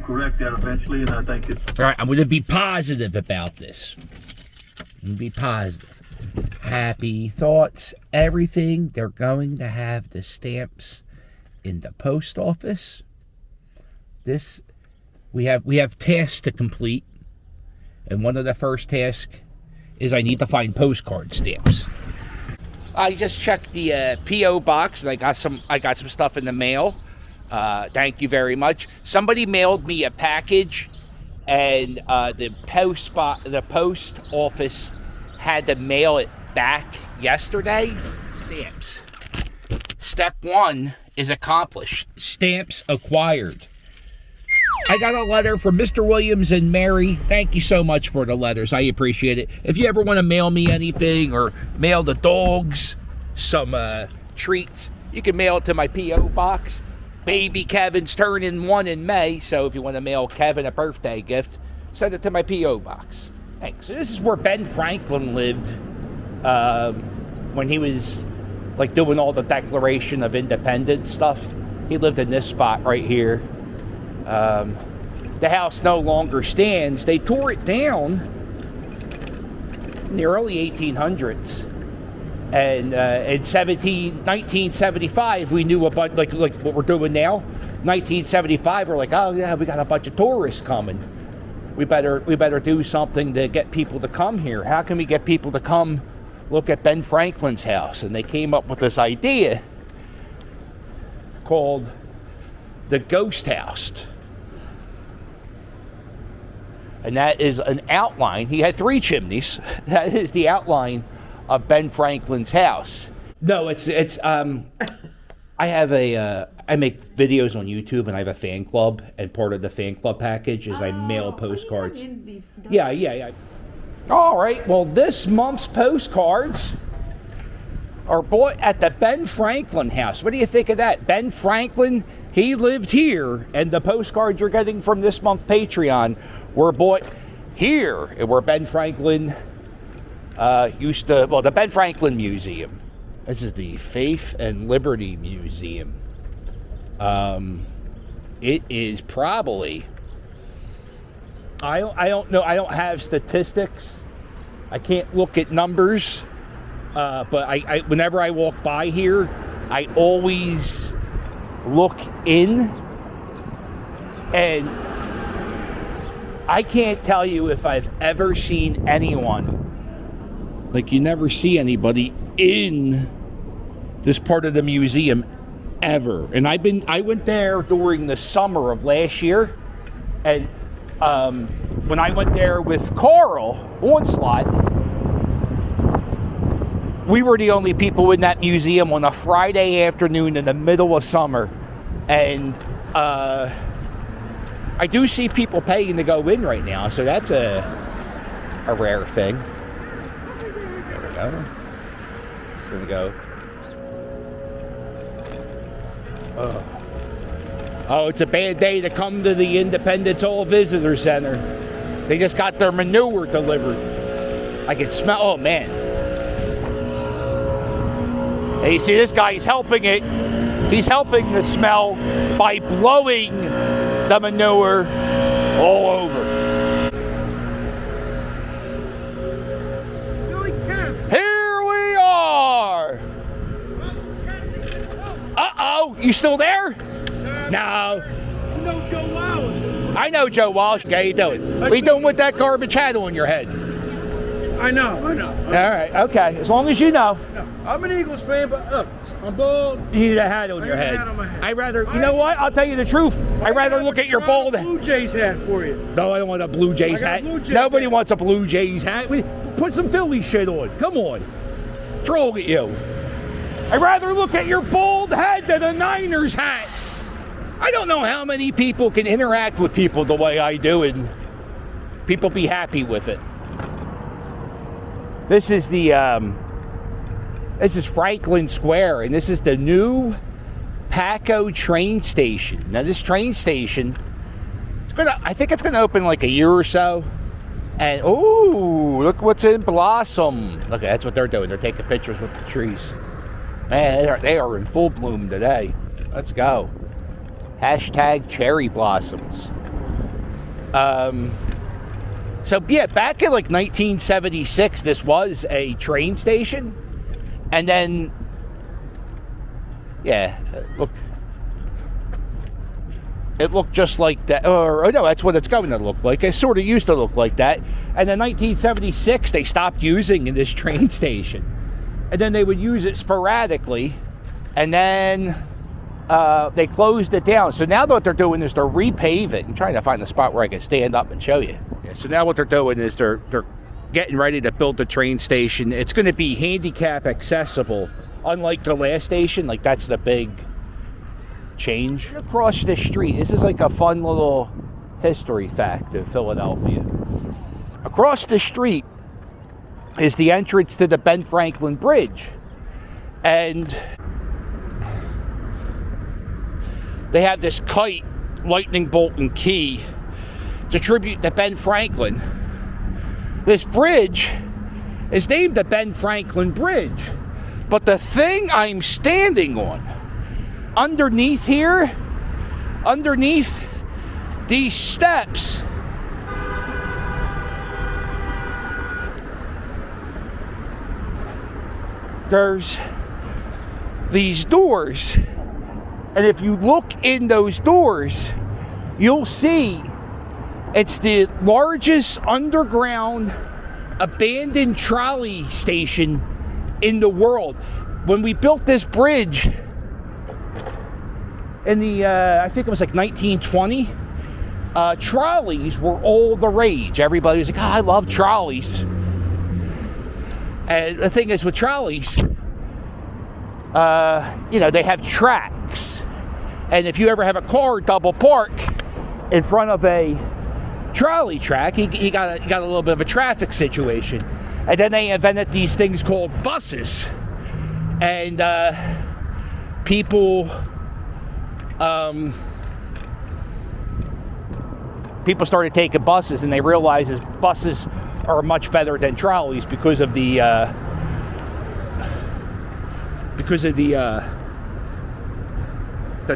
correct that eventually, and I think it's... All right, I'm going to be positive about this. I'm going to be positive. Happy thoughts, everything. They're going to have the stamps in the post office. We have tasks to complete, and one of the first tasks is I need to find postcard stamps. I just checked the P.O. box, and I got some stuff in the mail. Thank you very much. Somebody mailed me a package, and the post office had to mail it back yesterday. Stamps. Step 1 is accomplished. Stamps acquired. I got a letter from Mr. Williams and Mary. Thank you so much for the letters. I appreciate it. If you ever want to mail me anything or mail the dogs some treats, you can mail it to my P.O. box. Baby Kevin's turning 1 in May, so if you want to mail Kevin a birthday gift, send it to my P.O. box. Thanks. This is where Ben Franklin lived when he was like doing all the Declaration of Independence stuff. He lived in this spot right here. The house no longer stands. They tore it down in the early 1800s. And in 1975, we knew about like what we're doing now. 1975, we're like, oh yeah, we got a bunch of tourists coming. We better do something to get people to come here. How can we get people to come look at Ben Franklin's house? And they came up with this idea called the Ghost House. And that is an outline. He had 3 chimneys. That is the outline of Ben Franklin's house. No, it's I make videos on YouTube, and I have a fan club, and part of the fan club package is I mail postcards. Yeah. All right, well, this month's postcards are bought at the Ben Franklin house. What do you think of that? Ben Franklin, he lived here, and the postcards you're getting from this month's Patreon were bought here, where Ben Franklin the Ben Franklin Museum. This is the Faith and Liberty Museum. It is probably, I don't know, I don't have statistics. I can't look at numbers, but I whenever I walk by here, I always look in, and I can't tell you if I've ever seen anyone. Like, you never see anybody in this part of the museum ever. And I went there during the summer of last year, and when I went there with Carl Onslaught, we were the only people in that museum on a Friday afternoon in the middle of summer. And I do see people paying to go in right now, so that's a rare thing. There we go. It's gonna go. Oh, it's a bad day to come to the Independence Hall Visitor Center. They just got their manure delivered. I can smell, oh man. Hey, you see this guy, he's helping it. He's helping the smell by blowing the manure all over. Here we are. Uh-oh, you still there? No. You know Joe Walsh. I know Joe Walsh. How you doing? What are you doing with that garbage hat on your head? I know. All right, okay. As long as you know. No, I'm an Eagles fan, but I'm bald. You need a hat on your head. A hat on my head. I'd rather, you know what? I'll tell you the truth. I'd rather look at your bald head. Blue Jays hat for you. No, I don't want a Blue Jays hat. Nobody wants a Blue Jays hat. Put some Philly shit on. Come on. What's wrong with you? I'd rather look at your bald head than a Niners hat. I don't know how many people can interact with people the way I do, and people be happy with it. This is this is Franklin Square, and this is the new Paco train station. Now, this train station, I think it's gonna open like a year or so. And oh, look what's in blossom. Look, that's what they're doing. They're taking pictures with the trees. Man, they are in full bloom today. Let's go. Hashtag cherry blossoms. So yeah, back in like 1976, this was a train station, and then yeah, look, it looked just like that. Or no, that's what it's going to look like. It sort of used to look like that, and in 1976 they stopped using this train station, and then they would use it sporadically, and then they closed it down. So now what they're doing is they're repaving. I'm trying to find a spot where I can stand up and show you. Yeah, so now what they're doing is they're getting ready to build the train station. It's going to be handicap accessible, unlike the last station. Like, that's the big change. Across the street, this is like a fun little history fact of Philadelphia. Across the street is the entrance to the Ben Franklin Bridge, and they have this kite, lightning bolt, and key to tribute to Ben Franklin. This bridge is named the Ben Franklin Bridge, but the thing I'm standing on, underneath here, underneath these steps, there's these doors. And if you look in those doors, you'll see it's the largest underground abandoned trolley station in the world. When we built this bridge in the, I think it was like 1920, trolleys were all the rage. Everybody was like, oh, I love trolleys. And the thing is with trolleys, you know, they have tracks. And if you ever have a car double park in front of a trolley track, you got a little bit of a traffic situation. And then they invented these things called buses. And people started taking buses, and they realized that buses are much better than trolleys because of the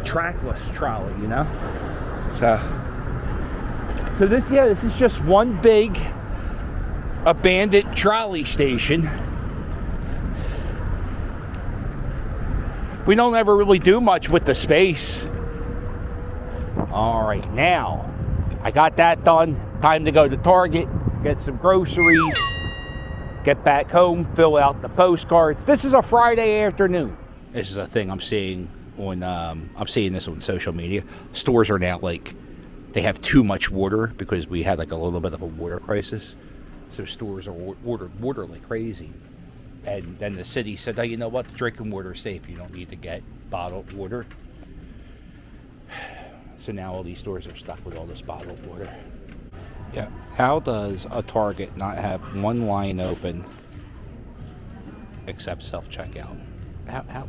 trackless trolley, you know. So this is just one big abandoned trolley station. We don't ever really do much with the space. All right, now I got that done. Time to go to Target, get some groceries, get back home, fill out the postcards. This is a Friday afternoon. This is a thing I'm seeing on, I'm seeing this on social media. Stores are now like, they have too much water because we had like a little bit of a water crisis. So stores are ordered water like crazy. And then the city said, oh, you know what? The drinking water is safe. You don't need to get bottled water. So now all these stores are stuck with all this bottled water. Yeah. How does a Target not have one line open except self-checkout? How?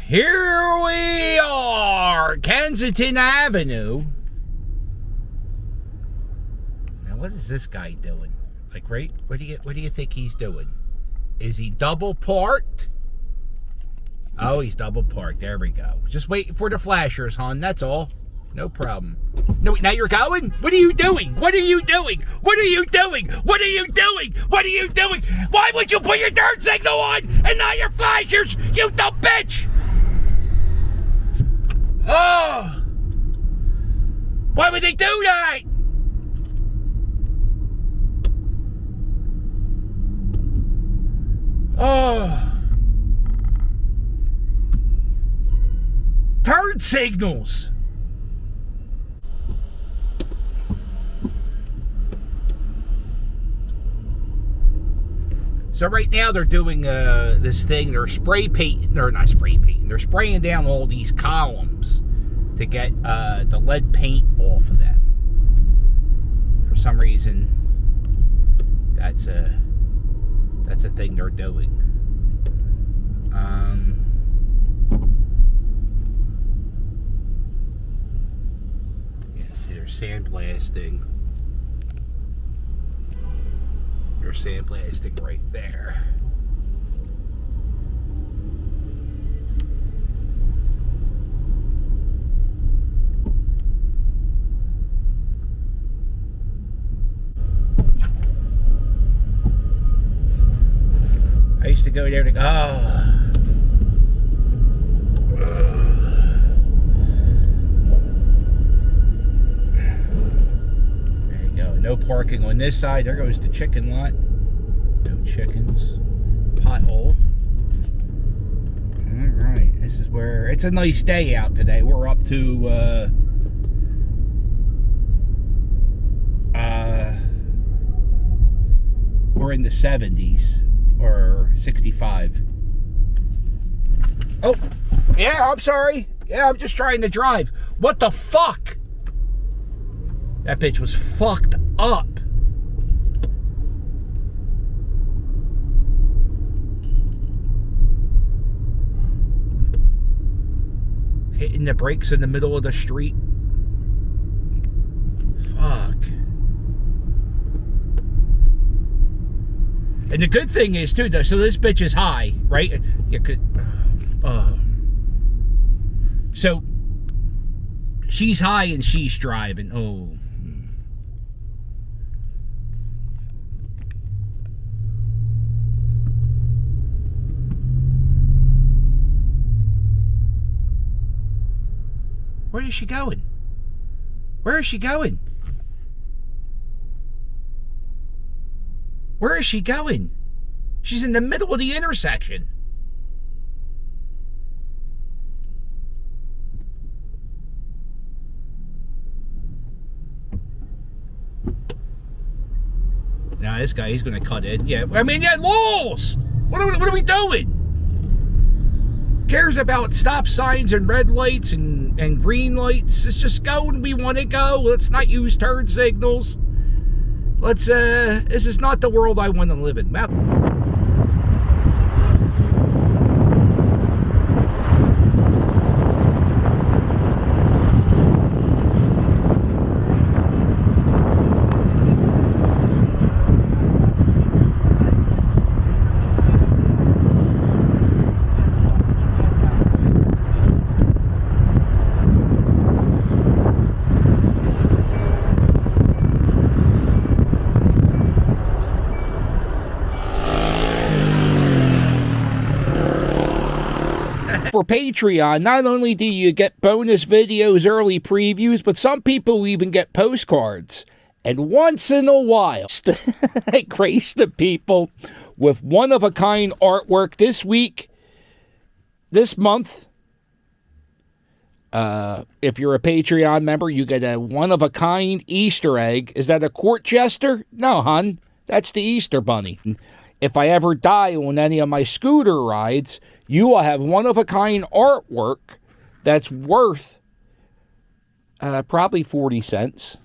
Here we are, Kensington Avenue. Now, what is this guy doing? Like, right? What do you think he's doing? Is he double parked? Oh, he's double parked. There we go. Just waiting for the flashers, hon. That's all. No problem. No, now you're going? What are you doing? What are you doing? What are you doing? What are you doing? What are you doing? Why would you put your turn signal on and not your flashers, you dumb bitch? Oh! Why would they do that? Oh. Turn signals. So right now they're doing this thing. They're spray painting, or not spray painting. They're spraying down all these columns to get the lead paint off of them. For some reason, that's a thing they're doing. Yeah, see, they're sandblasting. They're sandblasting right there. I used to go there to go, there you go. No parking on this side. There goes the chicken lot. No chickens. Pothole. Alright, this is where, it's a nice day out today. We're up to, we're in the 70s. Or 65. Oh, yeah, I'm sorry. Yeah, I'm just trying to drive. What the fuck? That bitch was fucked up. Hitting the brakes in the middle of the street. Fuck. And the good thing is, too, though, so this bitch is high, right? You could, so she's high and she's driving. Oh. Where is she going? Where is she going? Where is she going? She's in the middle of the intersection. Now this guy, he's going to cut in. Yeah, I mean, yeah, laws! What are we doing? Cares about stop signs and red lights and green lights. Let's just go when we want to go. Let's not use turn signals. Let's, this is not the world I want to live in. For Patreon, not only do you get bonus videos, early previews, but some people even get postcards. And once in a while, I grace the people with one-of-a-kind artwork this week, this month. If you're a Patreon member, you get a one-of-a-kind Easter egg. Is that a court jester? No, hon. That's the Easter Bunny. If I ever die on any of my scooter rides, you will have one-of-a-kind artwork that's worth probably 40 cents.